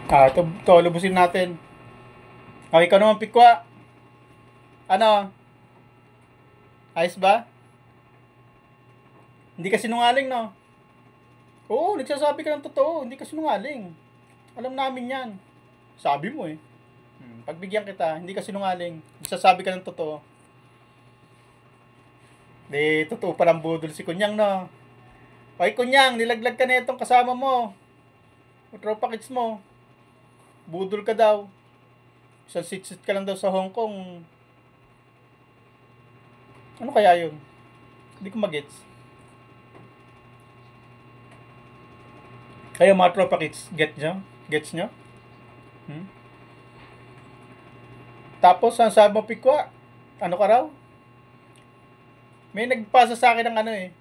Ito, lubusin natin. Okay ka naman, Pikwa. Ano? Ayos ba? Hindi ka sinungaling, no? Oo, nagsasabi ka ng totoo. Hindi ka sinungaling. Alam namin yan. Sabi mo eh. Pagbigyan kita, hindi ka sinungaling. Nagsasabi ka ng totoo. Di, totoo palang budol si Kunyang, no? Okay, Kunyang, nilaglag ka na itong kasama mo. O tropa kids mo. Budol ka daw. Isang sit ka lang daw sa Hong Kong. Ano kaya yun? Hindi ko magets. Kaya mga tropa kids, get nyo? Gets nyo? Hmm? Tapos, ang sabi mo, Pikwa, ano ka raw? May nagpasa sa akin ng ano eh,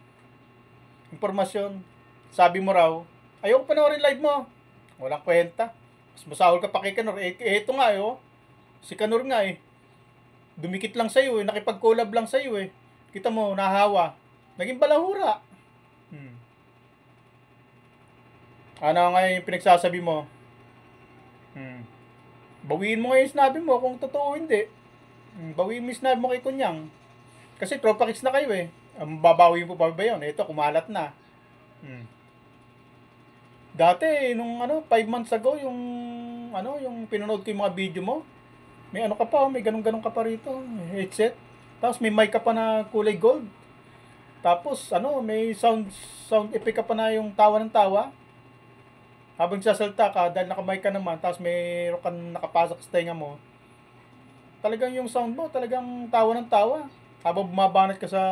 impormasyon. Sabi mo raw, ayoko panoorin live mo. Walang kwenta. Mas masahol ka pa kay Kanor. Ito nga eh, oh. Si Kanor nga eh. Dumikit lang sa'yo eh. Nakipag-collab lang sa'yo eh. Kita mo, nahawa. Naging balahura. Hmm. Ano nga yung pinagsasabi mo? Bawiin mo ngayon yung sinabi mo kung totoo hindi. Bawiin mo yung sinabi mo kay Kunyang. Kasi tropa kids na kayo eh. Babawiin po pa ba yun? Ito, kumalat na. Dati, nung 5 months ago, yung pinanood ko yung mga video mo, may ano ka pa, may ganun-ganun ka pa rito, may headset. Tapos may mic ka pa na kulay gold. Tapos, may sound effect ka pa na yung tawa ng tawa. Habang sasalta ka, dahil naka-mic ka naman, tapos mayroon kang nakapasok sa tenga mo, talagang yung sound mo, talagang tawa ng tawa. Habang bumabanat ka sa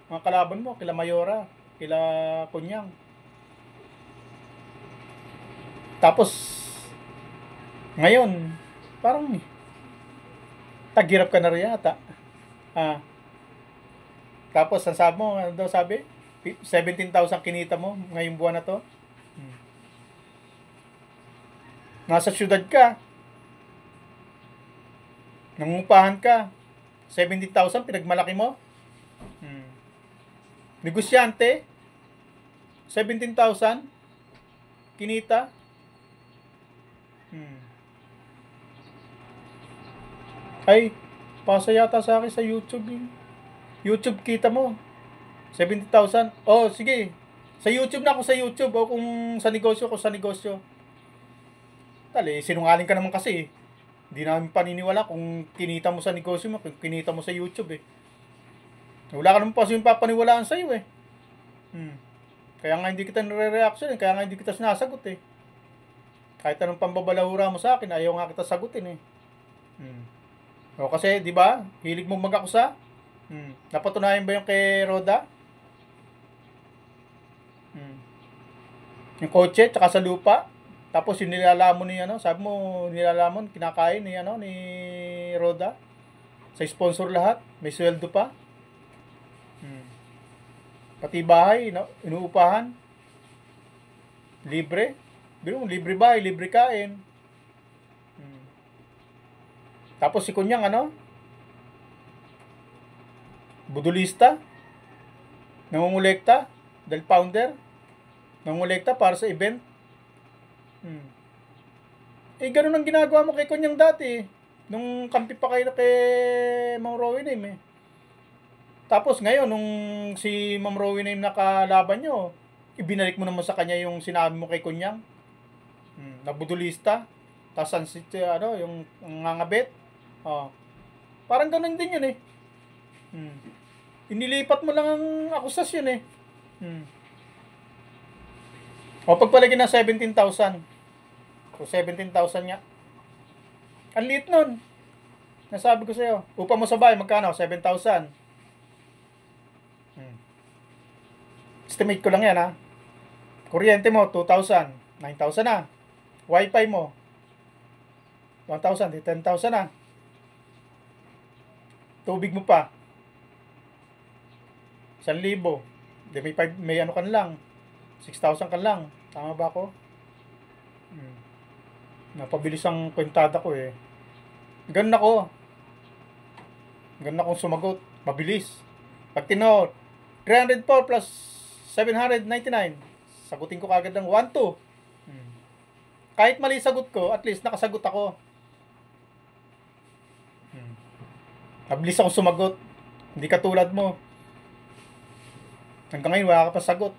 mga kalaban mo, kila Mayora, kila Kunyang. Tapos, ngayon, parang tagirap ka na rin yata. Ah, tapos, ang sabi mo, ano daw sabi? 17,000 kinita mo ngayong buwan na to. Nasa syudad ka, nangungupahan ka, 17,000 pinagmalaki mo. Negosyante, 17,000 kinita. Ay, pasa yata sa akin sa YouTube yun. YouTube kita mo. 70,000. Oh, sige. Sa YouTube na ako sa YouTube. O kung sa negosyo ko sa negosyo. Tali, sinungaling ka naman kasi. Hindi namin paniniwala kung kinita mo sa negosyo mo, kung kinita mo sa YouTube eh. Wala ka naman pa yung papaniwalaan sa'yo eh. Kaya nga hindi kita nire-reaction eh. Kaya nga hindi kita sinasagot eh. Kahit anong pambabalahura mo sa akin, ayaw nga kita sagutin eh. O kasi, di ba? Hilig mong mag-akusa? Napatunayan ba yung kay Roda? Yung kotse, tsaka sa lupa. Tapos yung nilalamon ni sabi mo nilalamon, kinakain ni Roda. Sa sponsor lahat, may sweldo pa. Pati bahay, inuupahan. Libre. Biro mo, libre bahay, libre kain. Tapos si Kunyang budulista, nangungulekta, dahil founder, nangungulekta para sa event. Ganun ang ginagawa mo kay Kunyang dati. Nung kampi pa kayo na kay Ma'am Rowena eh. Tapos ngayon, nung si Ma'am Rowena yung nakalaban nyo, ibinalik mo naman sa kanya yung sinabi mo kay Kunyang. Nabudulista. Tapos yung ngangabit. Parang ganun din yun eh. Inilipat mo lang ang akusasyon eh. O pagpalagay ng 17,000. So 17,000 nga. Ang liit nun. Nasabi ko sa'yo. Upa mo sa bahay, magkano? 7,000. Estimate ko lang yan ha. Kuryente mo, 2,000. 9,000 na. Wi-Fi mo, 1,000. 10,000 na. Tubig mo pa, 1,000. Di may ano kan lang. 6,000 kan lang. Tama ba ako? Napabilis ang kwentada ko eh. Ganun ako. Ganun akong sumagot. Mabilis. Pag 304 plus 799, sagutin ko kagad ng 1, 2. Kahit mali sagot ko, at least nakasagot ako. Mabilis ako sumagot. Hindi katulad mo. Hanggang ngayon, wala ka pa sagot.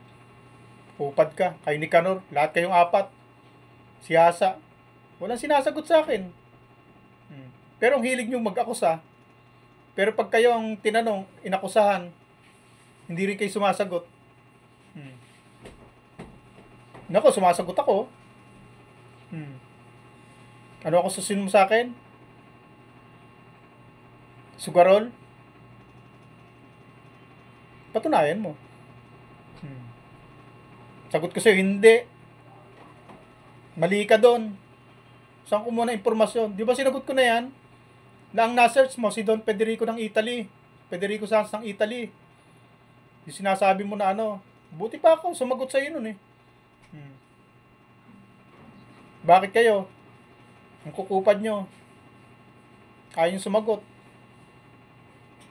Upad ka. Kayo ni Kanor. Lahat kayong apat. Si Asa. Walang sinasagot sa akin. Pero ang hilig nyo mag-akusa. Pero pag kayo ang tinanong, inakusahan, hindi rin kayo sumasagot. Nako, sumasagot ako. Ano ako susunod mo sa akin? Sugarol? Patunayan mo. Sagot ko sa'yo, hindi. Mali ka doon. Saan ko muna impormasyon? Di ba sinagot ko na yan? Na ang na-search mo, si Don Federico ng Italy. Federico Sanz ng Italy. Yung sinasabi mo na ano. Buti pa ako, sumagot sa'yo nun eh. Bakit kayo? Ang kukupad nyo. Kaya yung sumagot.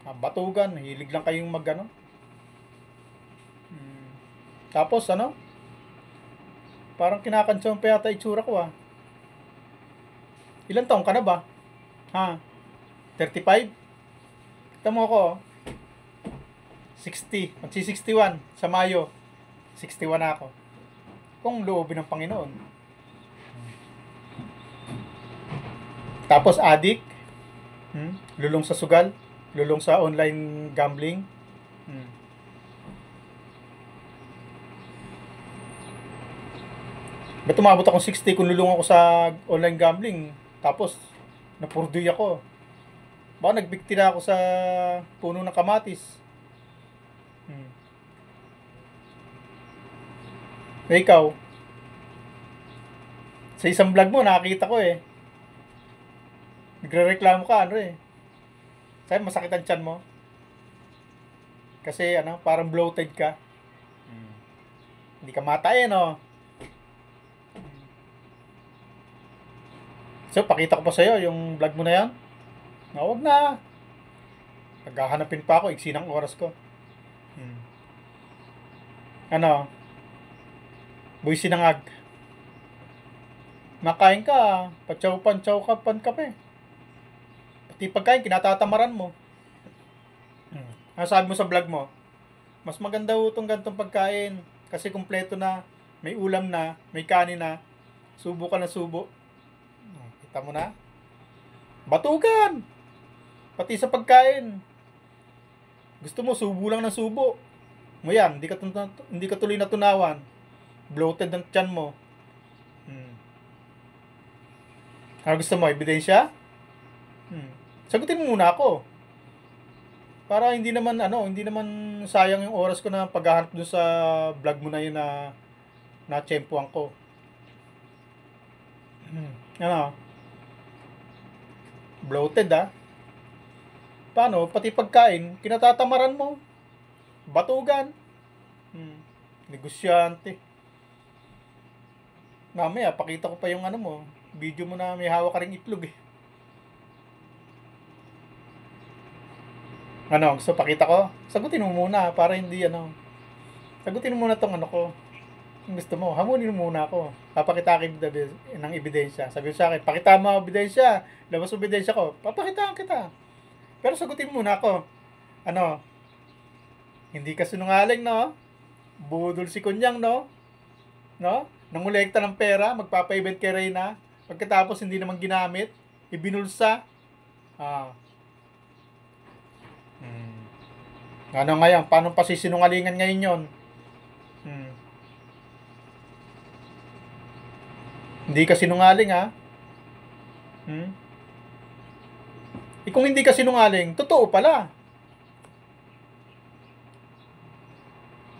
Batugan, hilig lang kayong mag-ano. Tapos ano? Parang kinakantsaw pa yata itsura ko ah. Ilan taong ka na ba? Ha? 35? Kita mo ako. 60. Magsi-61 sa Mayo. 61 na ako. Kung loobin ng Panginoon. Tapos addict. Lulong sa sugal. Lulong sa online gambling. Ba't tumabot akong 60 kung lulong ako sa online gambling? Tapos, napurduy ako. Baka nagbikti na ako sa puno ng kamatis. Eh, ikaw, sa isang vlog mo, nakakita ko eh. Nagre-reklamo ka, ano eh. Sabi, masakit ang tiyan mo. Kasi, ano, parang bloated ka. Hindi ka matay, no? So, pakita ko pa sa'yo yung vlog mo na yan. Huwag na. Naghahanapin pa ako, iksi ng oras ko. Ano? Boy sinangag. Nakain ka, patsaw-pantsaw ka, pankape. Pati pagkain, kinatatamaran mo. Ano sabi mo sa vlog mo? Mas maganda itong gantong pagkain. Kasi kumpleto na, may ulam na, may kanin na. Subo ka na subo. Kita mo na? Batugan! Pati sa pagkain. Gusto mo, subo lang ng subo. Mo yan, hindi ka tuloy natunawan. Bloated ang tiyan mo. Ano gusto mo? Ebidensya? Sagutin mo muna ako. Para hindi naman sayang yung oras ko na paghahanap dun sa vlog mo na yun na tsempuan ko. Ano? Bloated Paano? Pati pagkain, kinatatamaran mo. Batugan. Negosyante. Mamaya, pakita ko pa yung ano mo. Video mo na may hawak ka ring itlog eh. Ano, gusto pakita ko? Sagutin mo muna para hindi Sagutin mo muna tong ano ko. Kung gusto mo, hamunin mo muna ako. Papakita kita ng ebidensya. Sabi mo sa akin, pakita mo ang ebidensya. Labas mo ebidensya ko. Papakitaan kita. Pero sagutin mo muna ako. Ano? Hindi ka sinungaling, no? Budol si Kunyang, no? No? Nangolekta ng pera, magpapa-event kay Reyna. Pagkatapos hindi naman ginamit, ibinulsa. Ano ngayon? Paano pa sisinungalingan ngayon yon? Hindi ka sinungaling, kung hindi ka sinungaling, totoo pala.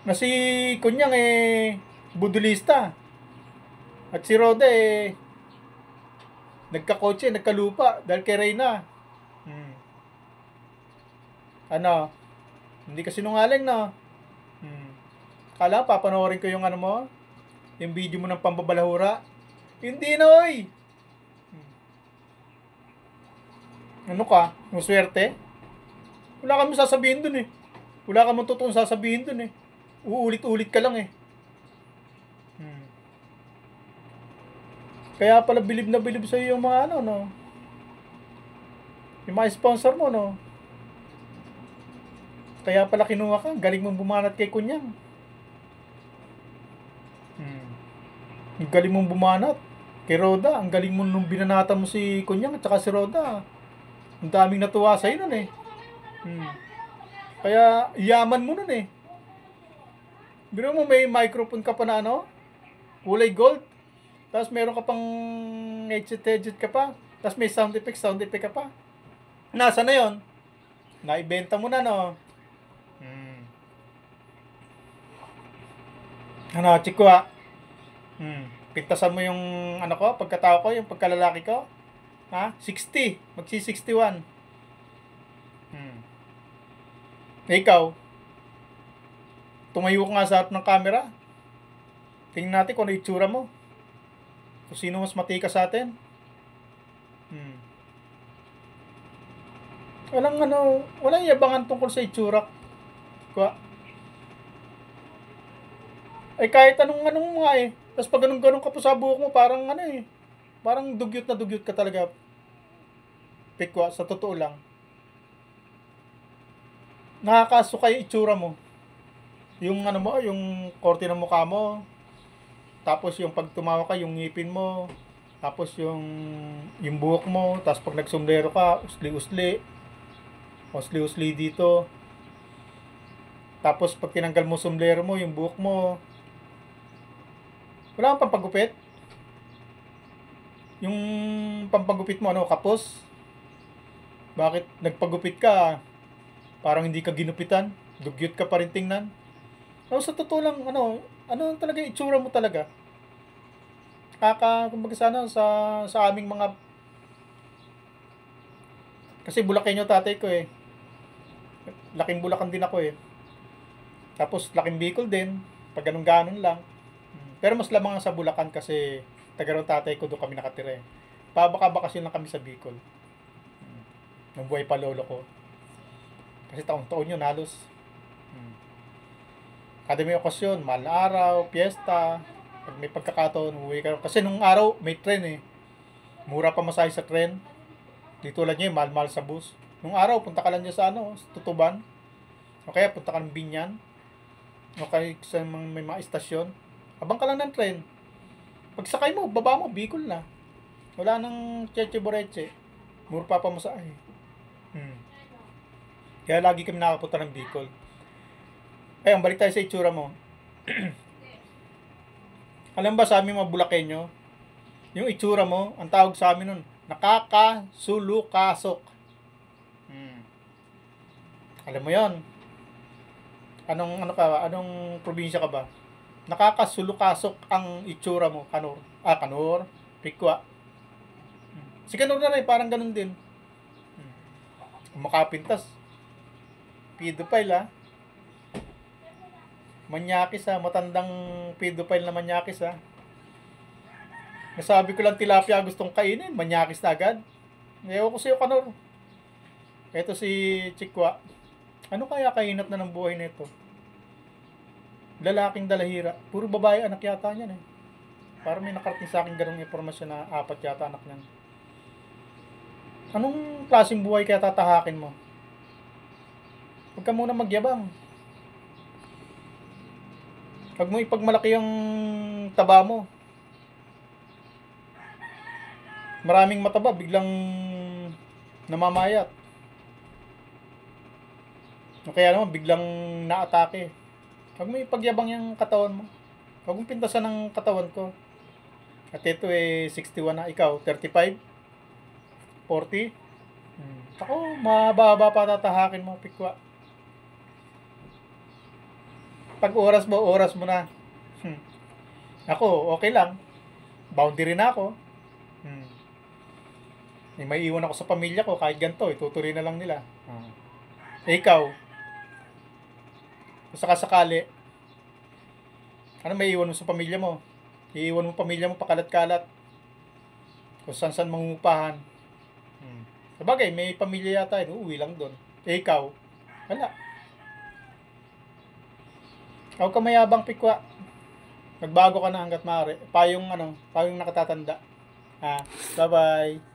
Na si Kunyang budulista. At si Roda nagkakotse, nagkalupa dahil kay Reyna. Ano? Hindi ka sinungaling, no? Kala papanoorin ko yung yung video mo ng pambabalahura. Hindi, noy! Ano ka? Yung swerte? Wala kang sasabihin dun eh. Wala kang totoong sasabihin dun eh. Uulit-ulit ka lang eh. Kaya pala bilib na bilib sa'yo yung mga ano, no? Yung mga sponsor mo, no? Kaya pala kinuha ka. Galing mong bumanat kay Kunyang. Hmm. Ang galing mong bumanat. Kay Roda, ang galing mo nung binanata mo si Kunyang at saka si Roda. Ang daming natuwa sa'yo nun eh. Hmm. Kaya yaman mo nun eh. Biro mo may microphone ka pa na ano? Kulay gold. Tapos meron ka pang headset ka pa. Tapos may sound effect ka pa. Nasa na yon? Naibenta mo na no? Hmm. Ano, chiko ha? Pintasan mo yung ano ko, pagkatao ko, yung pagkalalaki ko. Ha? 60. Magsi 61. Ikaw, tumayo ka nga sa harap ng camera. Tingnan natin kung ano itsura mo. Kung sino mas matika sa atin. Walang yabangan tungkol sa itsura. Kwa. Ay kahit anong mga eh. Tapos pag ganun ka po sa buhok mo, parang ano eh. Parang dugyot na dugyot ka talaga. Pikwa, sa totoo lang. Nakakasukay itsura mo. Yung ano mo, yung korte ng mukha mo. Tapos yung pag tumawa ka, yung ngipin mo. Tapos yung buhok mo. Tapos pag nagsombrero ka, usli-usli. Usli-usli dito. Tapos pag tinanggal mo sombrero mo, yung buhok mo. Wala kang pampagupit. Yung pampagupit mo, ano, kapos. Bakit nagpagupit ka? Parang hindi ka ginupitan. Dugyot ka pa rin tingnan. Sa totoo lang, ano talaga itsura mo talaga. Kumbaga sa aming mga, kasi Bulakenyo tatay ko eh. Laking Bulacan din ako eh. Tapos laking Bicol din. Pag ganun-ganon lang. Pero mas lamang sa Bulacan kasi taga ron tatay ko, doon kami nakatira eh. Pabaka-bakasyon lang kami sa Bicol. Nung buhay pa lolo ko. Kasi taon-taon yun halos. Kada may okasyon, mahal na araw, piyesta, pag may pagkakataon, uwi ka. Kasi nung araw, may tren eh. Mura pa masahe sa tren. Dito lang niya, mahal-mahal sa bus. Nung araw, punta ka lang niya sa sa Tutuban. O kaya, punta ka ng Binyan. O kaya sa may mga istasyon. Abang ka lang ng tren. Pag sakay mo, baba mo, Bicol na. Wala nang Cheche Boreche. Mura pa masahe. Kaya lagi kami nakapunta ng Bicol. Ayun, balik tayo sa itsura mo. Alam ba sa amin mga Bulakenyo, yung itsura mo, ang tawag sa amin nun, nakakasulukasok. Alam mo yon? Anong probinsya ka ba? Nakakasulukasok ang itsura mo, Kanor. Kanor, Pikwa. Si Kanor na rin, parang ganun din. Makapintas. Pedophile Manyakis matandang pedophile na manyakis Nasabi ko lang tilapia gustong kainin, manyakis na agad. Ewan ko sa'yo, Kanor. Ito si Chikwa. Ano kaya kainat na ng buhay nito? Lalaking dalahira. Puro babae anak yata niyan eh. Parang may nakarating sa akin ganung impormasyon na 4 yata anak niyan. Anong klaseng buhay kaya tatahakin mo? Huwag ka muna magyabang. Huwag mo ipagmalaki yung taba mo. Maraming mataba, biglang namamayat. O kaya naman, biglang naatake. Huwag mo ipagyabang yung katawan mo. Huwag mong pintasan ng katawan ko. At ito 61 na. Ikaw, 35? 40? Ako, mababa pa tatahakin mo, Pikwa. Pag oras mo na. Ako, okay lang. Boundary na ako. May iwan ako sa pamilya ko, kahit ganito, itutuloy na lang nila. Ikaw, kung sakasakali, ano may iwan mo sa pamilya mo? Iiwan mo pamilya mo pakalat-kalat. Kung saan-saan mangungupahan. Sabagay, may pamilya yata, uuwi lang doon. Ikaw, wala. Huwag ka mayabang, Pikwa. Magbago ka na hanggat maaari. Payong nakatatanda. Ah, bye-bye.